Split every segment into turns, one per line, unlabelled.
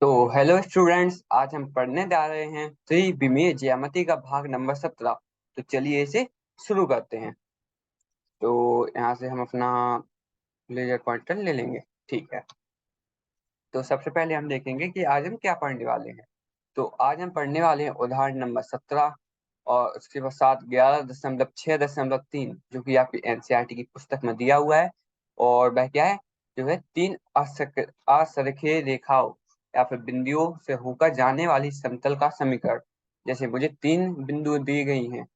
तो hello students, आज हम पढ़ने जा रहे हैं त्रिविमीय ज्यामिति का भाग नंबर 17। तो चलिए इसे शुरू करते हैं। तो यहाँ से हम अपना लेजर पॉइंटर ले लेंगे। ठीक है। तो सबसे पहले हम देखेंगे कि आज हम क्या पढ़ने वाले हैं। तो आज हम पढ़ने वाले हैं उदाहरण नंबर 17 और उसके बाद साथ 11.6.3 जो कि आपकी एनसीईआरटी की पुस्तक में दिया हुआ है। और वह क्या है, जो है तीन असरखे रेखाओं या फिर बिंदुओं से होकर जाने वाली समतल का समीकरण। जैसे मुझे तीन बिंदु दी गई हैं,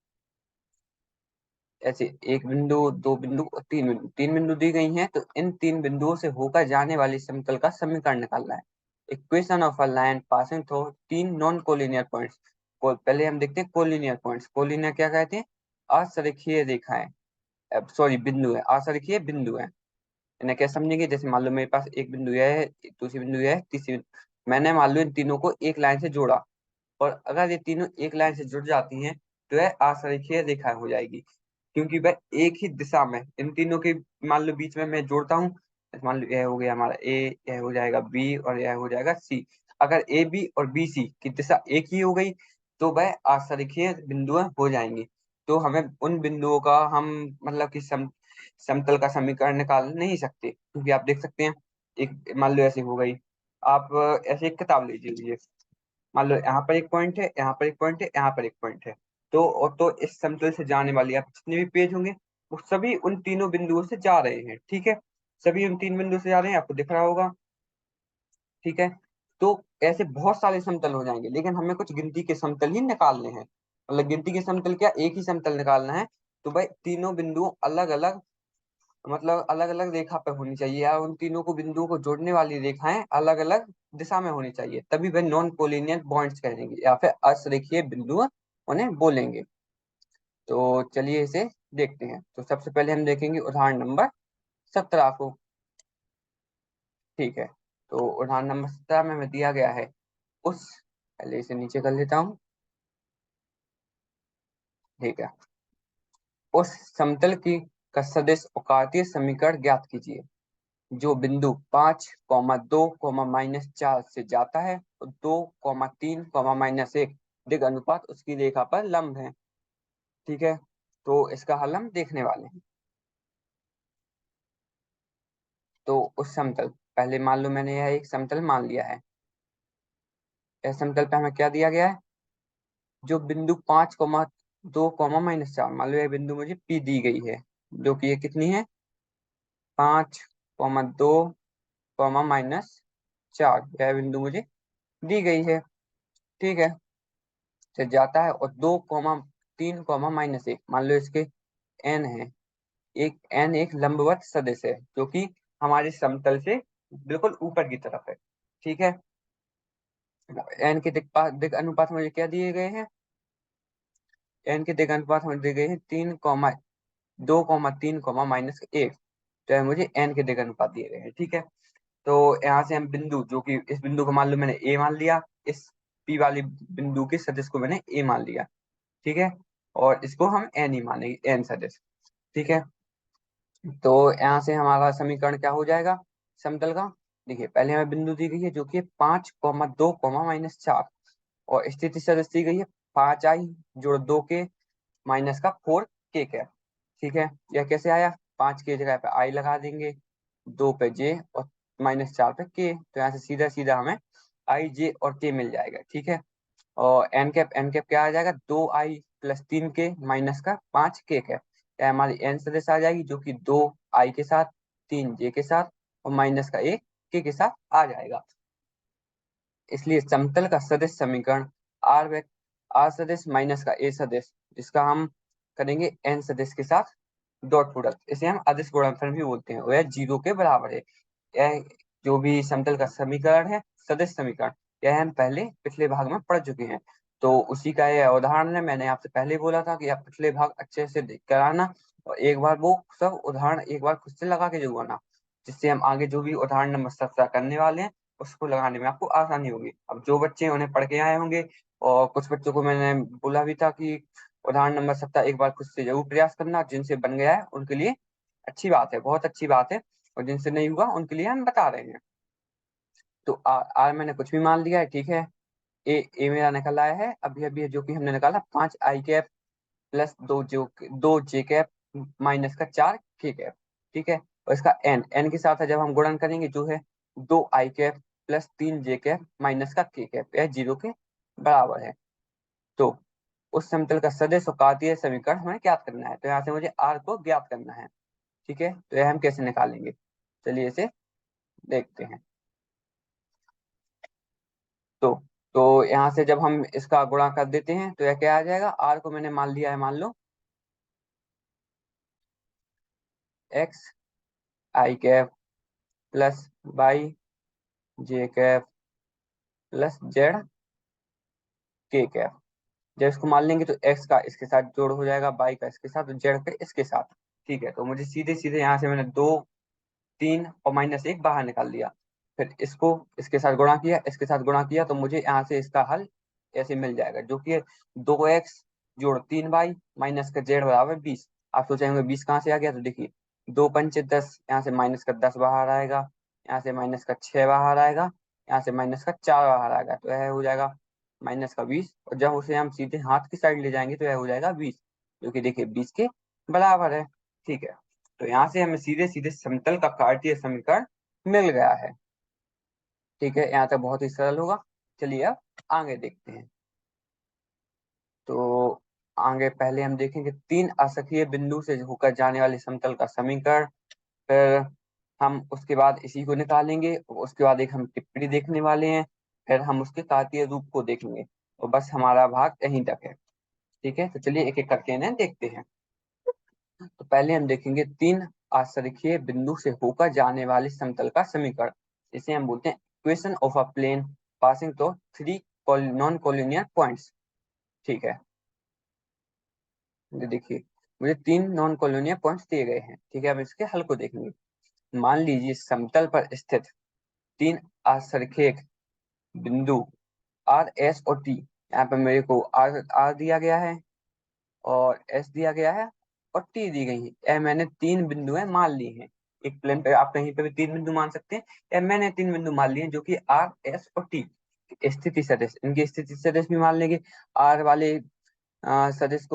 ऐसे एक बिंदु, दो बिंदु और तीन बिंदु दी गई हैं, तो इन तीन बिंदुओं से होकर जाने वाली समतल का समीकरण निकालना है। Equation of a line passing through तीन नॉन कोलिनियर पॉइंट्स को पहले हम देखते हैं। कोलिनियर पॉइंट्स, कोलिनियर क्या कहते हैं? असरेखीय रेखाएं, सॉरी बिंदु है, असरेखीय बिंदु है। इन्हें क्या समझेंगे? जैसे मान लो मेरे पास एक बिंदु यह है, दूसरी बिंदु यह है, तीसरी मैंने मान लो इन तीनों को एक लाइन से जोड़ा, और अगर ये तीनों एक लाइन से जुड़ जाती हैं तो यह असरेखीय रेखा हो जाएगी, क्योंकि वह एक ही दिशा में इन तीनों के मान लो बीच में मैं जोड़ता हूँ। मान लो यह हो गया हमारा ए, यह हो जाएगा बी और यह हो जाएगा सी। अगर ए बी और बी सी की दिशा एक ही हो गई तो वह असरेखीय बिंदु हो जाएंगी। तो हमें उन बिंदुओं का हम मतलब कि समतल का समीकरण निकाल नहीं सकते, क्योंकि आप देख सकते हैं एक मान लो ऐसे हो गई। आप ऐसे एक किताब लीजिए, मान लो यहाँ पर एक पॉइंट है, यहाँ पर एक पॉइंट है, यहाँ पर एक पॉइंट है। तो इस समतल से जाने वाली आप जितने भी पेज होंगे वो सभी उन तीनों बिंदुओं से जा रहे हैं। ठीक है, सभी उन तीन बिंदुओं से जा रहे हैं, आपको दिख रहा होगा। ठीक है। तो ऐसे बहुत सारे समतल हो जाएंगे, लेकिन हमें कुछ गिनती के समतल ही निकालने हैं। मतलब गिनती के समतल क्या, एक ही समतल निकालना है। तो भाई तीनों बिंदु अलग अलग, मतलब अलग अलग रेखा पे होनी चाहिए, या उन तीनों को बिंदुओं को जोड़ने वाली रेखाएं अलग अलग दिशा में होनी चाहिए, तभी वह नॉन कोलिनियर पॉइंट्स कहेंगे या फिर असरेखीय बिंदु उन्हें बोलेंगे। तो चलिए इसे देखते हैं। तो सबसे पहले हम देखेंगे उदाहरण नंबर 17 को। ठीक है। तो उदाहरण नंबर 17 में हमें दिया गया है उस, पहले इसे नीचे कर लेता हूँ। ठीक है। उस समतल की का सदिश और कार्तीय समीकरण ज्ञात कीजिए जो बिंदु 5,2, -4 से जाता है और 2,3, -1 दिग अनुपात उसकी रेखा पर लंब है। ठीक है। तो इसका हल हम देखने वाले हैं। तो उस समतल, पहले मान लो मैंने यह एक समतल मान लिया है। इस समतल पे हमें क्या दिया गया है? जो बिंदु 5,2, -4, मान लो यह बिंदु मुझे P दी गई है, जो कि ये कितनी है? 5,2, -4 यह बिंदु मुझे दी गई है। ठीक है। से जाता है और 2,3, -1 मान लो इसके एन है। एक एन एक लंबवत सदिश है जो कि हमारे समतल से बिल्कुल ऊपर की तरफ है। ठीक है। एन के दिग अनुपात मुझे क्या दिए गए हैं? एन के दिग अनुपात मुझे दिए गए हैं 3,2,3, -1। तो यह मुझे एन के दिग अनुपात दिए गए हैं। ठीक है। तो यहाँ से हम बिंदु, जो कि इस बिंदु को मान लो मैंने ए मान लिया, इस पी वाली बिंदु के सदिश को मैंने ए मान लिया। ठीक है। और इसको हम एन ही मानेंगे, एन सदिश। ठीक है। तो यहाँ से हमारा समीकरण क्या हो जाएगा समतल का? देखिए पहले हमें बिंदु दी गई है जो कि 5,2, -4, और स्थिति सदिश दी गई है 5i जोड़ 2k माइनस का 4k। ठीक है। यह कैसे आया? 5 की जगह पे आई लगा देंगे, 2 पे जे और -4 पे के, तो यहाँ से सीधा सीधा हमें आई जे और के मिल जाएगा। ठीक है। और एन कैप क्या आ जाएगा? 2i + 3k माइनस का 5k है। यह हमारी एन सदिश आ जाएगी, जो कि 2i के साथ, 3j के साथ और माइनस का 1k के साथ आ जाएगा। इसलिए समतल का सदिश समीकरण आर सदिश माइनस का ए सदिश, जिसका हम करेंगे एन सदिश के साथ डॉट प्रोडक्ट, इसे हम अदिश गुणनफल भी बोलते हैं, वह 0 के बराबर है। यह जो भी समतल का समीकरण है, सदिश समीकरण, यह हम पहले पिछले भाग में पढ़ चुके हैं। तो उसी का यह उदाहरण है। मैंने आपसे पहले बोला था कि आप पिछले भाग अच्छे से देख कर आना, और एक बार वो सब उदाहरण एक बार खुद से लगा के जो आना, जिससे हम आगे जो भी उदाहरण नंबर 17 करने वाले हैं उसको लगाने में आपको आसानी होगी। अब जो बच्चे उन्हें पढ़ के आए होंगे, और कुछ बच्चों को मैंने बोला भी था कि उदाहरण नंबर 17 एक बार खुद से जरूर प्रयास करना, जिनसे बन गया है उनके लिए अच्छी बात है, बहुत अच्छी बात है, और जिनसे नहीं हुआ उनके लिए हम बता रहे हैं। तो आर मैंने कुछ भी मान लिया है, ठीक है। ए मेरा निकल आया है अभी अभी, जो कि हमने निकाला 5 i cap plus 2 J cap minus का 4 के कैप, ठीक है। और इसका एन के साथ है जब हम गुणन करेंगे, जो है 2 i cap plus 3 J cap minus का के कैप, यह 0 के बराबर है। तो उस समतल का सदिश और कार्तीय समीकरण हमें ज्ञात करना है, तो यहाँ से मुझे आर को ज्ञात करना है, ठीक है। तो यह हम कैसे निकालेंगे, चलिए इसे देखते हैं। तो तो यहाँ से जब हम इसका गुणा कर देते हैं तो यह क्या आ जाएगा, आर को मैंने मान लिया है, मान लो x i cap plus y j cap plus z k cap. जब इसको मान लेंगे तो x का इसके साथ जोड़ हो जाएगा, y का इसके साथ, z का इसके साथ, ठीक है। तो मुझे सीधे सीधे यहाँ से मैंने 2 3 और -1 बाहर निकाल दिया, फिर इसको इसके साथ गुणा किया, इसके साथ गुणा किया, तो मुझे यहाँ से इसका हल ऐसे मिल जाएगा, जो कि 2x जोड़ 3y माइनस का z बराबर 20। आप सोचेंगे 20 कहाँ से आ गया, तो देखिए 2 पंचे 10, यहाँ से माइनस का 10 बाहर आएगा, यहाँ से माइनस का 6 बाहर आएगा, यहाँ से माइनस का 4 बाहर आएगा, तो यह हो जाएगा -का 20। और जब उसे हम सीधे हाथ की साइड ले जाएंगे तो यह हो जाएगा 20, जो कि देखिए 20 के बराबर है, ठीक है। तो यहाँ से हमें सीधे सीधे समतल का कार्तीय समीकरण मिल गया है, ठीक है। यहाँ तक बहुत ही सरल होगा। चलिए अब आगे देखते हैं। तो आगे पहले हम देखेंगे 3 असखीय बिंदु से होकर जाने वाले समतल का समीकरण, फिर हम उसके बाद इसी को निकालेंगे, उसके बाद एक हम टिप्पणी देखने वाले हैं, फिर हम उसके कार्तीय रूप को देखेंगे, और बस हमारा भाग यहीं तक है, ठीक है। तो चलिए एक एक करके इन्हें देखते हैं। तो पहले हम देखेंगे 3 असंख्यीय बिंदु से होकर जाने वाले समतल का समीकरण, इसे हम बोलते हैं equation of a plane passing through 3 non collinear points, ठीक है। ये देखिए मुझे 3 नॉन कोलिनियर पॉइंट्स दिए गए हैं, ठीक है। अब इसके हल को देखेंगे। मान लीजिए समतल पर स्थित 3 असंख्यिक बिंदु आर एस और टी, यहाँ पर मेरे को आर आर दिया गया है और एस दिया गया है और टी दी गई है, यह मैंने 3 बिंदुएं मान ली हैं। एक प्लेन पे आप कहीं पे भी 3 बिंदु मान सकते हैं, या मैंने 3 बिंदु मान लिए हैं, जो कि आर एस और टी स्थिति सदिश, इनकी स्थिति सदिश भी मान लेंगे। आर वाले सदिश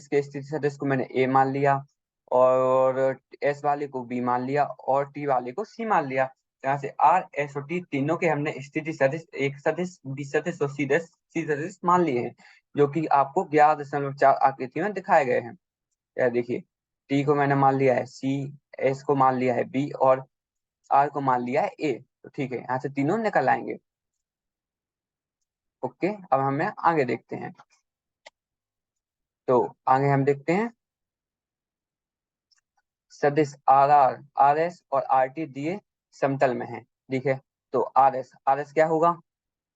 के स्थिति सदिश को मैंने ए मान लिया, और एस वाले को बी मान लिया, और टी वाले को सी मान लिया। यहाँ से आर एस और टी तीनों के हमने स्थिति सदिश, एक सदिश, बी सदिश और सी सदिश मान लिए हैं, जो कि आपको 11.4 आकृति में दिखाए गए हैं। यह देखिए टी को मैंने मान लिया है सी, एस को मान लिया है बी, और आर को मान लिया है ए, तो ठीक है, यहाँ से तीनों निकल आएंगे। ओके, अब हमें आगे देखते हैं। तो आगे हम देखते हैं सदिश आर एस और आर टी दिए समतल में है, ठीक है। तो आर एस क्या होगा,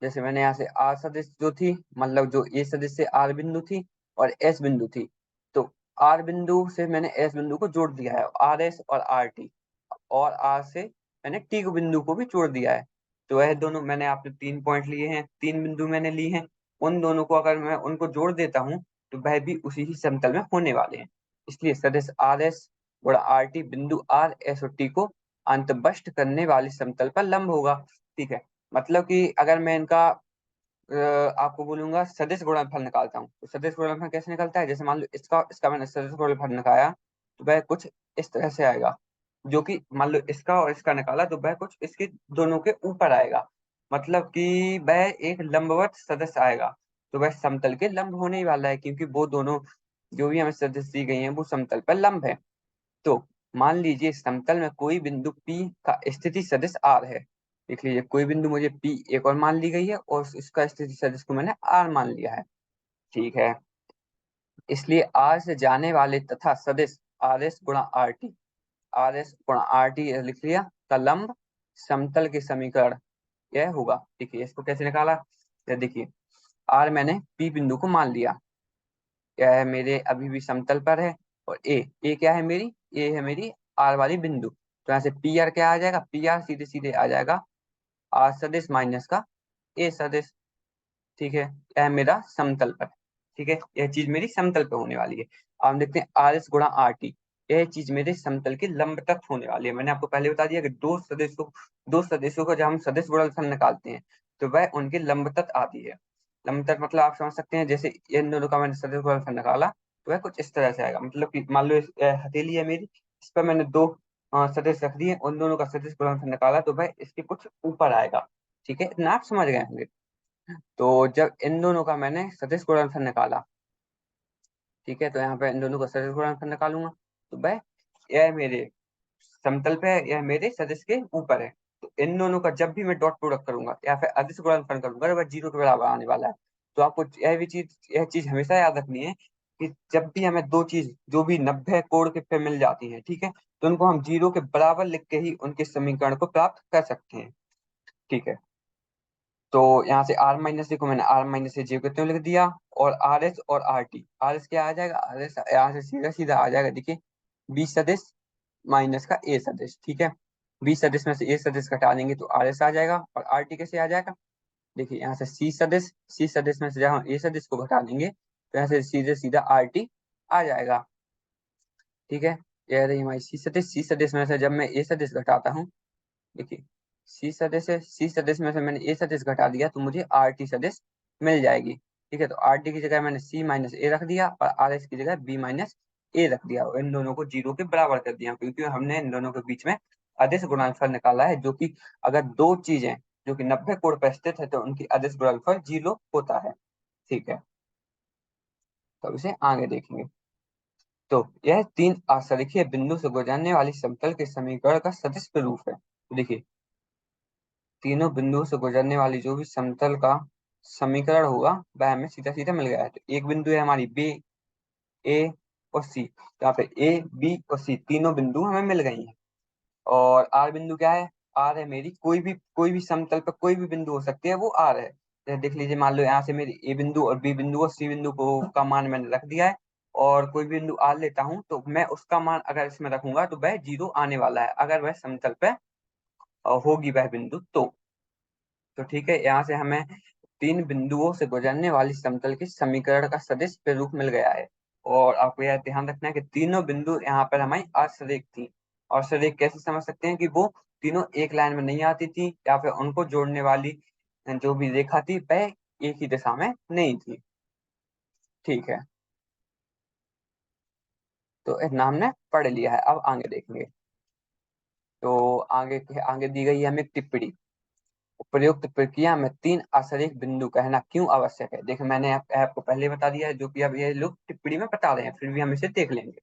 जैसे मैंने यहाँ से आर सदिश जो थी, मतलब जो ए सदिश से आर बिंदु थी और एस बिंदु थी, तो आर बिंदु से मैंने एस बिंदु को जोड़ दिया है, आर एस और आर टी, और आर से मैंने टी को बिंदु को भी जोड़ दिया है। तो वह दोनों मैंने आपने 3 पॉइंट लिए हैं, 3 बिंदु मैंने लिए हैं, उन दोनों को अगर मैं उनको जोड़ देता हूँ तो वह भी उसी ही समतल में होने वाले हैं। इसलिए सदिश आर एस गुणा आर टी बिंदु आर एस और टी को अंतर्बष्ट करने वाले समतल पर लंब होगा, ठीक है। मतलब कि अगर मैं इनका आपको बोलूंगा सदिश गुणनफल निकालता हूँ, तो सदिश गुणनफल कैसे निकलता है, जैसे मान लो इसका इसका मैंने सदिश गुणनफल निकाला, तो वह कुछ इस तरह से आएगा, जो कि मान लो इसका और इसका निकाला तो वह कुछ इसके दोनों के ऊपर आएगा, मतलब कि वह एक लंबवत सदिश आएगा। तो वह समतल के लंब होने ही वाला है, क्योंकि वो दोनों जो भी हमें सदिश दी गई हैं वो समतल पर लंब है। तो मान लीजिए समतल में कोई बिंदु P का स्थिति सदिश R है, देख लीजिए कोई बिंदु मुझे P एक और मान ली गई है, और इसका स्थिति सदिश को मैंने R मान लिया है, ठीक है। इसलिए R से जाने वाले तथा सदिश आर एस गुणा आर टी, आर एस गुणा आर टी लिख लिया, का लंब समतल के समीकरण यह होगा। देखिए इसको कैसे निकाला, ये देखिए R मैंने P बिंदु को मान लिया, क्या है मेरे अभी भी समतल पर है, और ए क्या है मेरी, ए है मेरी आर वाली बिंदु, तो यहाँ से पी आर क्या आ जाएगा, पी आर सीधे सीधे आ जाएगा आर सदिश माइनस का ए सदिश, ठीक है। यह है मेरा समतल पर, ठीक है, यह चीज मेरी समतल पे होने वाली है। अब हम देखते हैं आर एस गुणा आर टी, यह चीज मेरे समतल के लंब तक होने वाली है। मैंने आपको पहले बता दिया कि दो सदिशों का जब हम सदिश गुणनफल निकालते हैं तो वह उनके लंब तक आती है। लंब तक मतलब आप समझ सकते हैं, जैसे इन दोनों का मैंने सदिश गुणनफल निकाला तो वह कुछ इस तरह से आएगा। मतलब कि मान लो हथेली है मेरी, इस पर मैंने दो सदिश रख दिए, उन दोनों का सदिश गुणनफल निकाला तो वह इसके कुछ ऊपर आएगा। ठीक है, इतना आप समझ गए होंगे। तो जब इन दोनों का मैंने सदिश गुणनफल निकाला, ठीक है, तो यहाँ पे इन दोनों का सदिश गुणनफल निकालूंगा तो वह यह मेरे समतल पे है, यह मेरे सदिश के ऊपर है। तो इन दोनों का जब भी मैं डॉट प्रोडक्ट करूंगा या फिर अदिश गुणनफल करूंगा तो वह जीरो के बराबर आने वाला है। तो आपको यह चीज हमेशा याद रखनी है कि जब भी हमें दो चीज जो भी 90 कोण के पे मिल जाती है, ठीक है, तो उनको हम जीरो के बराबर लिख के ही उनके समीकरण को प्राप्त कर सकते हैं। ठीक है, तो यहाँ से आर माइनस को मैंने आर माइनस से जे कितने लिख दिया, और आर एस और आर टी। आर एस क्या आ जाएगा, आर एस यहाँ से सीधा सीधा आ जाएगा, देखिए बी सदिश माइनस का ए सदिश। ठीक है, बी सदिश में से ए सदिश घटा देंगे तो आर एस आ जाएगा, और आर टी कैसे आ जाएगा, देखिए यहाँ से सी सदिश में से जब हम ए सदिश को घटा देंगे तो यहाँ से सीधे सीधा आर टी आ जाएगा। ठीक है, यह रही हमारी सी सदिश में से जब मैं ए सदिश घटाता हूँ, देखिए सी सदिश में से मैंने ए सदिश घटा दिया तो मुझे आर टी सदिश मिल जाएगी। ठीक है, तो आर टी की जगह मैंने सी माइनस ए रख दिया और आर एस की जगह बी माइनस ए रख दिया, और इन दोनों को जीरो के बराबर कर दिया, क्योंकि हमने इन दोनों के बीच में अदिश गुणनफल निकाला है, जो कि अगर दो चीजें जो कि 90 कोण पर स्थित है तो उनकी अदिश गुणनफल जीरो होता है। ठीक है, तो इसे आगे देखेंगे। तो यह तीन आसरिखीय बिंदु से गुजरने वाली समतल के समीकरण का सदिश रूप है। तो देखिए तीनों बिंदुओं से गुजरने वाली जो भी समतल का समीकरण होगा वह हमें सीधा सीधा मिल गया है। तो एक बिंदु है हमारी बी, ए और सी, तो यहाँ पे ए बी और सी तीनों बिंदु हमें मिल गई हैं। और आर बिंदु क्या है, आर है मेरी कोई भी समतल पर कोई भी बिंदु हो सकती है, वो आर है। जैसे देख लीजिए, मान लो यहाँ से मेरी ए बिंदु और बी बिंदु और सी बिंदु को का मान मैंने रख दिया है, और कोई भी बिंदु आर लेता हूँ तो मैं उसका मान अगर इसमें रखूंगा तो वह जीरो आने वाला है, अगर वह समतल पे होगी वह बिंदु तो ठीक है, यहाँ से हमें तीन बिंदुओं से गुजरने वाली समतल के समीकरण का सदिश प्रारूप मिल गया है। और आपको यह ध्यान रखना है कि तीनों बिंदु यहाँ पर हमारी आश्ररेख थी। और आश्ररेख कैसे समझ सकते हैं कि वो तीनों एक लाइन में नहीं आती थी, या फिर उनको जोड़ने वाली जो भी रेखा थी वह एक ही दिशा में नहीं थी। ठीक है, तो इतना हमने पढ़ लिया है, अब आगे देखेंगे। तो आगे दी गई है हमें टिप्पणी। उपयुक्त प्रक्रिया में तीन आश्रित बिंदु कहना क्यों आवश्यक है। देखिए मैंने आपको पहले बता दिया है, जो कि अब ये लोग टिप्पणी में बता रहे हैं, फिर भी हम इसे देख लेंगे।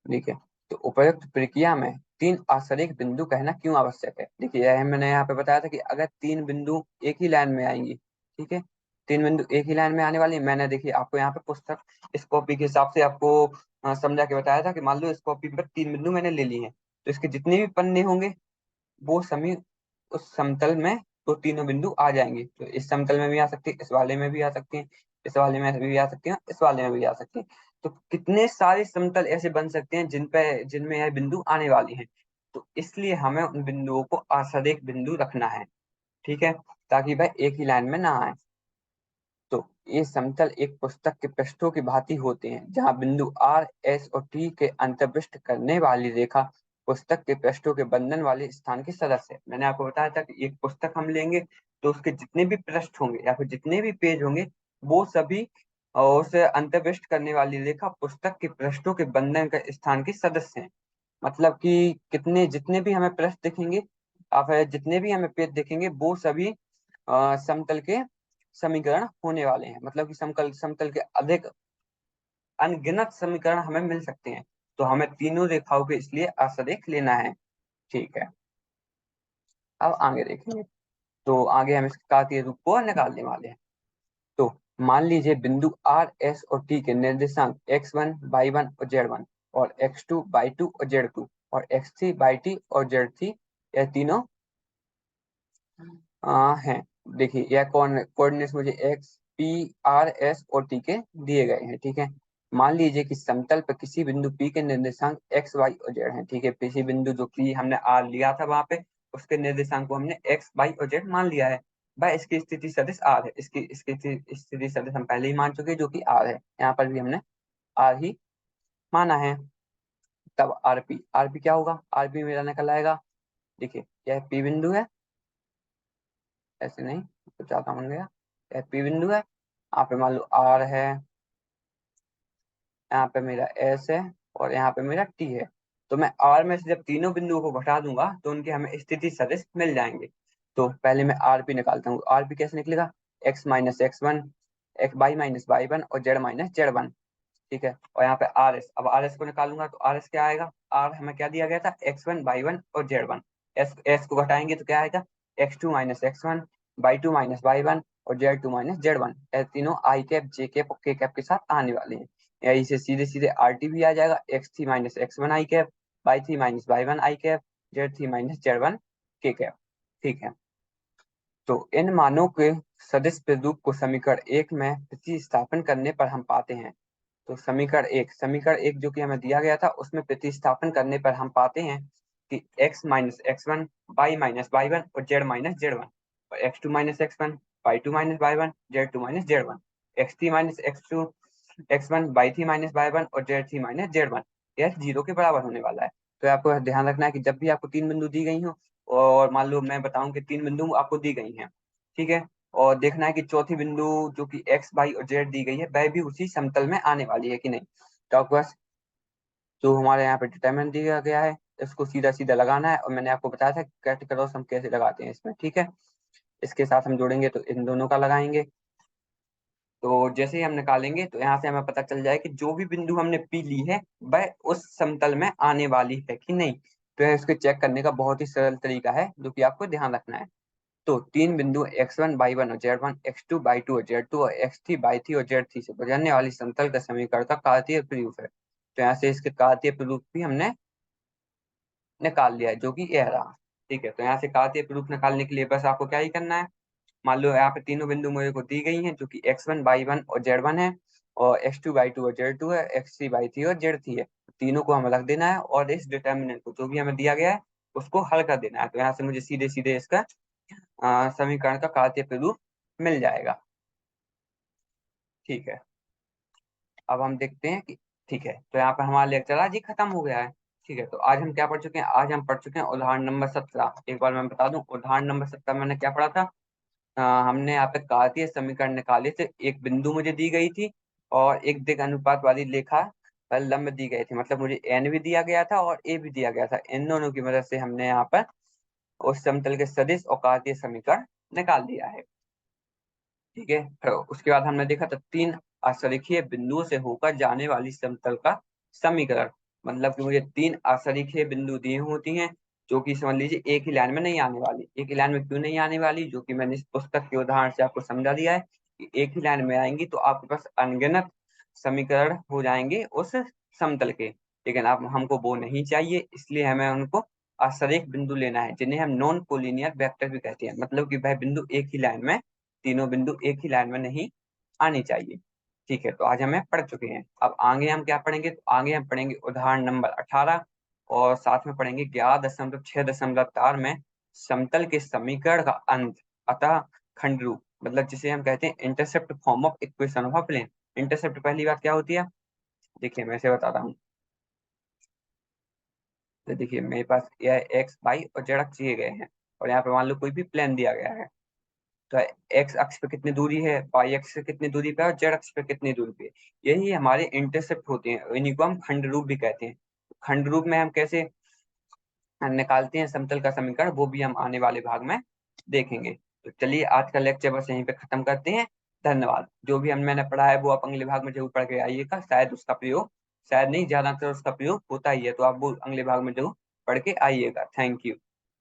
देखिए, तो उपयुक्त प्रक्रिया में तीन आश्रित बिंदु कहना क्यों आवश्यक है। देखिए यह मैंने यहाँ पे बताया था कि अगर तीन बिंदु एक ही लाइन में आएंगी, ठीक है, तीन बिंदु एक ही लाइन में आने वाली, मैंने देखिए आपको यहाँ पे पुस्तक इस कॉपी के हिसाब से आपको समझा के बताया था कि मान लो इस कॉपी पर तीन बिंदु मैंने ले लिए हैं, तो इसके जितने भी पन्ने होंगे वो समी उस समतल में तो तीनों बिंदु आ जाएंगे। तो इस समतल में भी आ सकते हैं, इस वाले में भी आ सकते हैं, इस वाले में भी आ सकते हैं, इस वाले में भी आ सकते हैं। तो कितने सारे समतल ऐसे बन सकते हैं जिनमें यह बिंदु आने वाली हैं। तो इसलिए हमें उन बिंदुओं को आसरेख बिंदु रखना है, ठीक है, ताकि वह एक ही लाइन में ना आए। तो ये समतल एक पुस्तक के पृष्ठों की भांति होते हैं, जहां बिंदु आर एस और टी के अंतर्विष्ट करने वाली रेखा पुस्तक के पृष्ठों के बंधन वाले स्थान के सदस्य है। मैंने आपको बताया था कि एक पुस्तक हम लेंगे तो उसके जितने भी पृष्ठ होंगे या फिर जितने भी पेज होंगे वो सभी उसे अंतर्विष्ट करने वाली रेखा पुस्तक के पृष्ठों के बंधन का स्थान के सदस्य हैं। मतलब कि कितने जितने भी हमें पृष्ठ दिखेंगे या फिर जितने भी हमें पेज दिखेंगे वो सभी समतल के समीकरण होने वाले हैं। मतलब कि समतल समतल के अधिक अनगिनत समीकरण हमें मिल सकते हैं, तो हमें तीनों रेखाओं के इसलिए आसरेख लेना है। ठीक है, अब आगे देखेंगे। तो आगे हम इसके कार्तीय रूप को निकालने वाले हैं। तो मान लीजिए बिंदु आर एस और टी के निर्देशांक x1 y1 और z1, और x2 y2 और z2, और x3 y3 और z3, यह तीनों हैं। देखिए यह कोऑर्डिनेट्स मुझे एक्स पी आर एस और टी के दिए गए हैं। ठीक है, मान लीजिए कि समतल पर किसी बिंदु पी के निर्देशांक एक्स वाई और जेड हैं। ठीक है, किसी बिंदु जो पी हमने आर लिया था वहां पे उसके निर्देशांक को हमने एक्स वाई और जेड मान लिया है। भाई इसकी स्थिति सदिश आर है, इसकी स्थिति सदिश हम पहले ही मान चुके हैं जो कि आर है, यहाँ पर भी हमने आर ही माना है। तब आरपी, आरपी क्या होगा, आरपी मेरा निकल आएगा। देखिए यह पी बिंदु है, ऐसे नहीं तो ज्यादा बन गया, यह पी बिंदु है, यहाँ पे मान लो आर है, यहाँ पे मेरा एस है, और यहाँ पे मेरा टी है। तो मैं आर में से जब तीनों बिंदुओं को घटा दूंगा तो उनके हमें स्थिति सदिश मिल जाएंगे। तो पहले मैं आरपी निकालता हूँ। आरपी कैसे निकलेगा, x minus x one, x y minus Y one, और जेड माइनस जेड वन। ठीक है, और यहाँ पे आर एस, अब आर एस को निकालूंगा तो आर एस क्या आएगा, आर हमें क्या दिया गया था, एक्स वन वाई वन और जेड वन। एस एस को घटाएंगे तो क्या आएगा, X two minus x one, Y two minus Y one, और Z two minus Z one. ये तीनों आई कैप जे कैप और के कैप के साथ आने वाले हैं। यही से सीधे सीधे आर टी भी आ जाएगा, X three minus x one I cap, Y three minus Y one I cap, Z three minus Z one K cap. ठीक है, तो इन मानों के सदिश प्रारूप को समीकरण एक में प्रतिस्थापन करने पर हम पाते हैं। तो समीकरण एक जो कि हमें दिया गया था उसमें प्रतिस्थापन करने पर हम पाते हैं कि x minus x one, Y minus Y one, और जेड माइनस जेड वन, और X two minus x one, Y two minus Y one, Z two minus Z one, X three minus X two, X one, Y three minus Y one, और Z three minus Z one. यह zero के बराबर होने वाला है। तो आपको ध्यान रखना है कि जब भी आपको तीन बिंदु दी गई हो, और मान लो मैं बताऊं कि तीन बिंदु आपको दी गई हैं, ठीक है, और देखना है कि चौथी बिंदु जो कि एक्स वाई और जेड दी गई है वह भी उसी समतल में आने वाली है कि नहीं। तो आपको बस जो हमारे यहाँ पे डिटरमिनेंट दिया गया है इसको सीधा सीधा लगाना है, और मैंने आपको बताया था कट क्रॉस हम कैसे लगाते हैं इसमें। ठीक है, इसके साथ हम जोड़ेंगे तो इन दोनों का लगाएंगे। तो जैसे ही हम निकालेंगे तो यहाँ से हमें पता चल जाए कि जो भी बिंदु हमने पी ली है वह उस समतल में आने वाली है कि नहीं। तो यह इसको चेक करने का बहुत ही सरल तरीका है जो कि आपको ध्यान रखना है। तो तीन बिंदु एक्स वन बाई वन और Z one, x two by two और जेड टू, और एक्स थ्री बाई थ्री और जेड थ्री से गुजरने वाली समतल का समीकरण का कार्तीय प्ररूप है। तो यहाँ से इसके कार्तीय प्ररूप भी हमने निकाल लिया है जो कि यह रहा। ठीक है, तो यहाँ से कार्तीय प्ररूप निकालने के लिए बस आपको क्या ही करना है, मान लो यहाँ पे तीनों बिंदु मुझे को दी गई हैं जो कि एक्स वन बाई वन और जेड वन है, और एक्स टू बाई टू और जेड टू है, एक्स थ्री बाई थ्री और जेड थ्री है। तीनों को हमें रख देना है और इस डिटर्मिनेंट को जो भी हमें दिया गया है उसको हल कर देना है। तो यहाँ से मुझे सीधे सीधे इसका समीकरण का कार्तीय प्ररूप मिल जाएगा। ठीक है, अब हम देखते हैं कि ठीक है, तो यहाँ पर हमारा लेक्चर आज ही खत्म हो गया है। ठीक है, तो आज हम क्या पढ़ चुके हैं, आज हम पढ़ चुके हैं उदाहरण नंबर 17। एक बार मैं बता दूं उदाहरण नंबर 17 मैंने क्या पढ़ा था। हमने यहाँ पे कार्तीय समीकरण निकाले थे। एक बिंदु मुझे दी गई थी और एक दिग अनुपात वाली रेखा पर लंब दी गई थी, मतलब मुझे एन भी दिया गया था और ए भी दिया गया था। इन दोनों की मदद से हमने यहाँ पर उस समतल के सदिश और कार्तीय समीकरण निकाल दिया है। ठीक है, तो उसके बाद हमने देखा था तीन असरेखीय बिंदुओं से होकर जाने वाली समतल का समीकरण। मतलब कि मुझे तीन असरेखीय बिंदु दिए होती हैं जो कि समझ लीजिए एक ही लाइन में नहीं आने वाली। एक ही लाइन में क्यों नहीं आने वाली, जो कि मैंने इस पुस्तक के उदाहरण से आपको समझा दिया है कि एक ही लाइन में आएंगी तो आपके पास अनगिनत समीकरण हो जाएंगे उस समतल के। लेकिन अब हमको वो नहीं चाहिए, इसलिए हमें उनको असरेख बिंदु लेना है जिन्हें हम नॉन कोलिनियर वेक्टर भी कहते हैं। मतलब कि वह बिंदु एक ही लाइन में, तीनों बिंदु एक ही लाइन में नहीं आनी चाहिए। ठीक है, तो आज हमें पढ़ चुके हैं। अब आगे हम क्या पढ़ेंगे, तो आगे हम पढ़ेंगे उदाहरण नंबर 18, और साथ में पढ़ेंगे 11.6.4 में समतल के समीकरण का अंत, अतः खंड रूप, मतलब जिसे हम कहते हैं intercept form of equation of a plane. Intercept पहली बात क्या होती है, देखिए मैं इसे बताता हूँ। तो देखिए मेरे पास यह एक्स वाई और जेड अक्ष दिए गए हैं, और यहाँ पे मान लो कोई भी प्लेन दिया गया है। तो एक्स अक्ष पे कितनी दूरी है, वाई अक्ष से कितनी दूरी पे है, और जेड अक्ष पे कितनी दूरी पे है। यही हमारे इंटरसेप्ट होते हैं, इन्हीं को हम खंड रूप भी कहते हैं। खंड रूप में हम कैसे निकालते हैं समतल का समीकरण, वो भी हम आने वाले भाग में देखेंगे। तो चलिए आज का लेक्चर बस यहीं पे खत्म करते हैं। धन्यवाद। जो भी हम मैंने पढ़ा है वो आप अगले भाग में जरूर पढ़ के आइएगा, शायद उसका प्रयोग, शायद नहीं ज्यादातर उसका प्रयोग होता ही है, तो आप वो अगले भाग में जरूर पढ़ के आइएगा। Thank you.